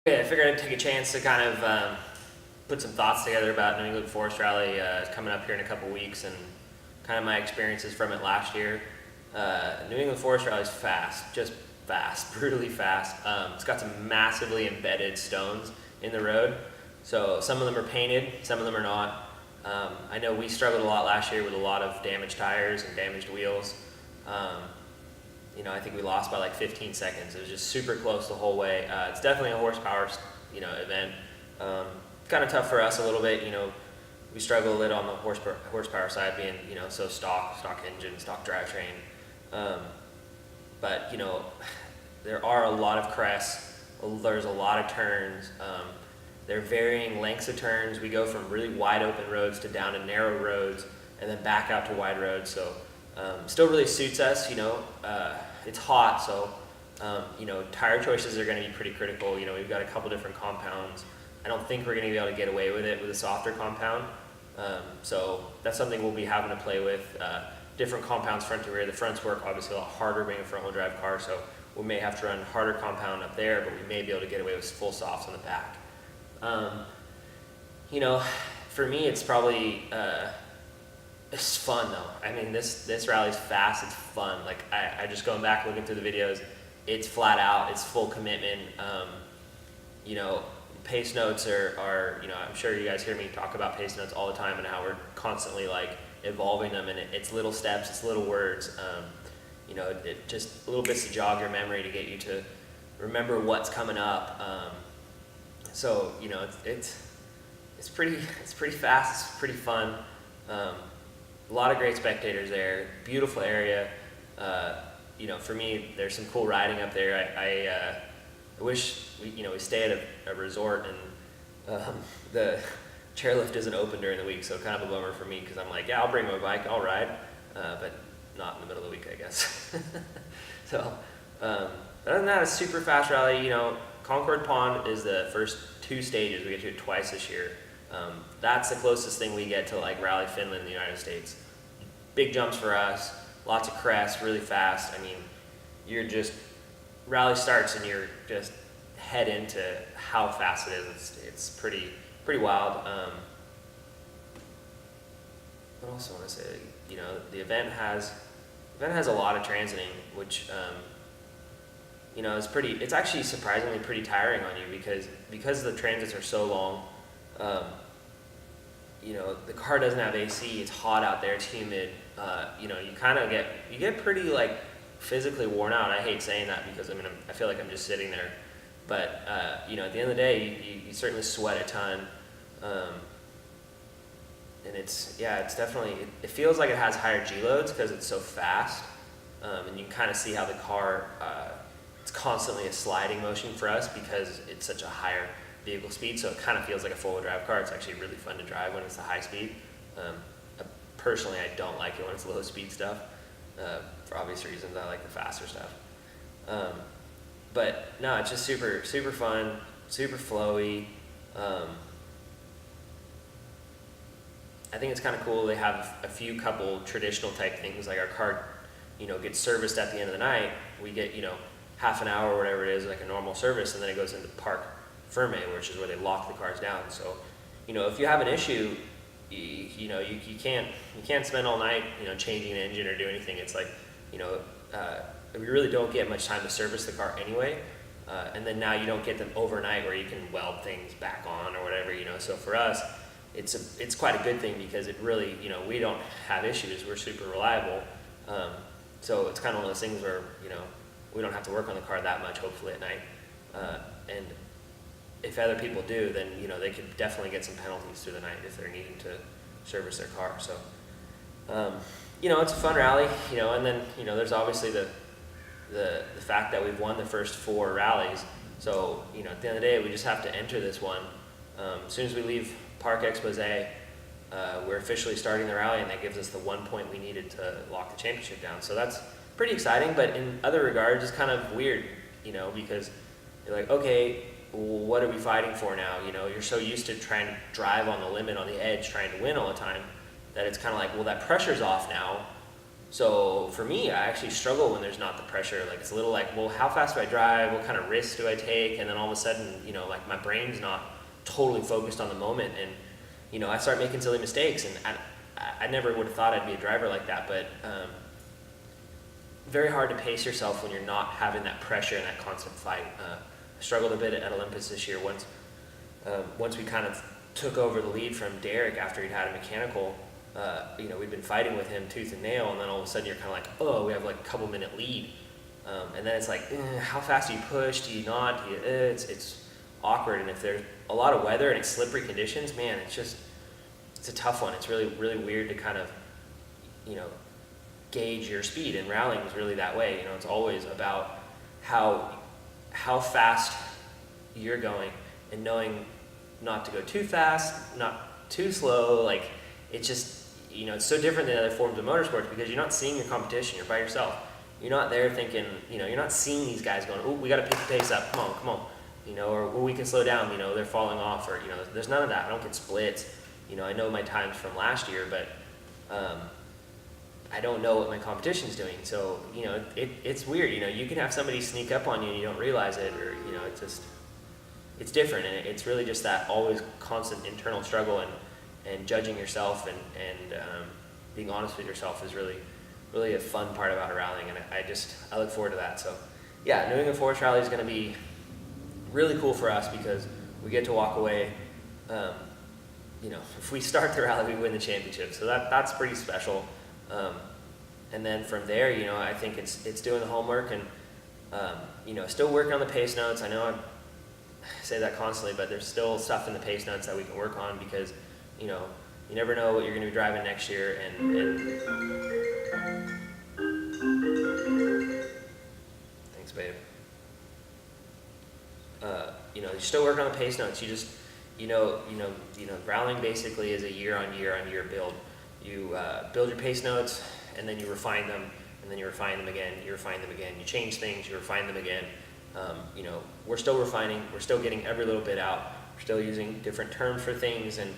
Yeah, I figured I'd take a chance to kind of put some thoughts together about New England Forest Rally coming up here in a couple weeks and kind of my experiences from it last year. New England Forest Rally is fast, just fast, brutally fast. It's got some massively embedded stones in the road. So some of them are painted, some of them are not. I know we struggled a lot last year with a lot of damaged tires and damaged wheels. I think we lost by like 15 seconds. It was just super close the whole way. It's definitely a horsepower, event. Kind of tough for us a little bit. We struggle a little on the horsepower side, being so stock engine, stock drivetrain. But there are a lot of crests. There's a lot of turns. They're varying lengths of turns. We go from really wide open roads to down to narrow roads, and then back out to wide roads. So still really suits us. It's hot, so tire choices are going to be pretty critical. We've got a couple different compounds. I don't think we're going to be able to get away with it with a softer compound. So that's something we'll be having to play with. Different compounds front to rear. The fronts work obviously a lot harder being a front-wheel drive car, so we may have to run harder compound up there, but we may be able to get away with full softs on the back. For me, it's probably it's fun though. I mean, this rally's fast. It's fun. Like I just going back looking through the videos, it's flat out. It's full commitment. Pace notes are I'm sure you guys hear me talk about pace notes all the time and how we're constantly like evolving them, and it's little steps, it's little words. It just little bits to jog your memory to get you to remember what's coming up. So it's pretty fast. It's pretty fun. A lot of great spectators there. Beautiful area. For me, there's some cool riding up there. I wish we stay at a resort and the chairlift isn't open during the week, so kind of a bummer for me because I'm like, yeah, I'll bring my bike, I'll ride, but not in the middle of the week, I guess. So, other than that, it's super fast rally. Concord Pond is the first 2 stages. We get to it twice this year. That's the closest thing we get to like Rally Finland in the United States. Big jumps for us, lots of crests, really fast. I mean, rally starts and you're just head into how fast it is. It's pretty wild. What else I want to say? The event has a lot of transiting, which it's actually surprisingly pretty tiring on you because the transits are so long. The car doesn't have AC. It's hot out there. It's humid. You get pretty like physically worn out. I hate saying that because I feel like I'm just sitting there. But at the end of the day, you certainly sweat a ton. And it's definitely, it feels like it has higher G loads because it's so fast. And you can kind of see how the car, it's constantly a sliding motion for us because it's such a higher vehicle speed. So it kind of feels like a four-wheel drive car. It's actually really fun to drive when it's a high speed. Personally, I don't like it when it's low speed stuff. For obvious reasons, I like the faster stuff. But no, it's just super, super fun, super flowy. I think it's kind of cool. They have a few couple traditional type things, like our car, gets serviced at the end of the night. We get, half an hour or whatever it is, like a normal service, and then it goes into parc ferme, which is where they lock the cars down. So, if you have an issue, you can't spend all night, changing an engine or do anything. It's like, we really don't get much time to service the car anyway. And then now you don't get them overnight where you can weld things back on or whatever, So for us, it's quite a good thing because it really, we don't have issues. We're super reliable. So it's kind of one of those things where, we don't have to work on the car that much, hopefully at night. And if other people do, then, they could definitely get some penalties through the night if they're needing to service their car. So, it's a fun rally, and then, there's obviously the fact that we've won the first 4 rallies. So, at the end of the day, we just have to enter this one. As soon as we leave Parc Exposé, we're officially starting the rally, and that gives us the 1 point we needed to lock the championship down. So that's pretty exciting, but in other regards, it's kind of weird, because you're like, okay, what are we fighting for now? You're so used to trying to drive on the limit, on the edge, trying to win all the time, that it's kind of like, well, that pressure's off now. So for me, I actually struggle when there's not the pressure. Like it's a little like, well, how fast do I drive? What kind of risks do I take? And then all of a sudden, you know, like my brain's not totally focused on the moment, and you know, I start making silly mistakes. And I never would have thought I'd be a driver like that, but very hard to pace yourself when you're not having that pressure and that constant fight. I struggled a bit at Olympus this year once we kind of took over the lead from Derek after he'd had a mechanical. You know, we'd been fighting with him tooth and nail, and then all of a sudden you're kind of like, oh, we have like a couple minute lead. And then it's like, how fast do you push? Do you not? Do you, it's awkward. And if there's a lot of weather and it's slippery conditions, man, it's a tough one. It's really, really weird to kind of, you know, gauge your speed. And rallying is really that way. You know, it's always about how fast you're going and knowing not to go too fast, not too slow. Like, it's just, you know, it's so different than other forms of motorsports because you're not seeing your competition. You're by yourself. You're not there thinking, you know, you're not seeing these guys going, oh, we got to pick the pace up. Come on. You know, or well, we can slow down. You know, they're falling off, or, you know, there's none of that. I don't get splits. You know, I know my times from last year, but I don't know what my competition's doing. So, you know, it's weird. You know, you can have somebody sneak up on you and you don't realize it, or, you know, it's different. And it's really just that always constant internal struggle and judging yourself and being honest with yourself is really, really a fun part about rallying. And I look forward to that. So yeah, New England Forest Rally is going to be really cool for us because we get to walk away. You know, if we start the rally, we win the championship. So that's pretty special. And then from there, you know, I think it's doing the homework and, you know, still working on the pace notes. I know I say that constantly, but there's still stuff in the pace notes that we can work on because, you know, you never know what you're going to be driving next year. And thanks, babe. You know, you're still working on the pace notes. You just, you know, rallying basically is a year on year build. You build your pace notes, and then you refine them, and then you refine them again, you refine them again, you change things, you refine them again. You know, we're still refining, we're still getting every little bit out, we're still using different terms for things, and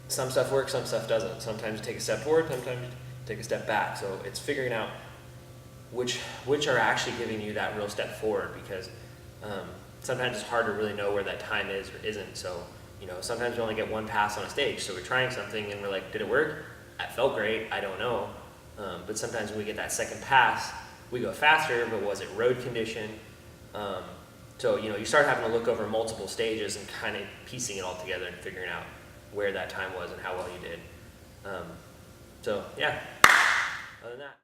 some stuff works, some stuff doesn't. Sometimes you take a step forward, sometimes you take a step back. So it's figuring out which are actually giving you that real step forward, because sometimes it's hard to really know where that time is or isn't. So, you know, sometimes we only get one pass on a stage, so we're trying something and we're like, did it work? It felt great, I don't know. But sometimes when we get that second pass, we go faster, but was it road condition? So, you know, you start having to look over multiple stages and kind of piecing it all together and figuring out where that time was and how well you did. So, yeah, other than that.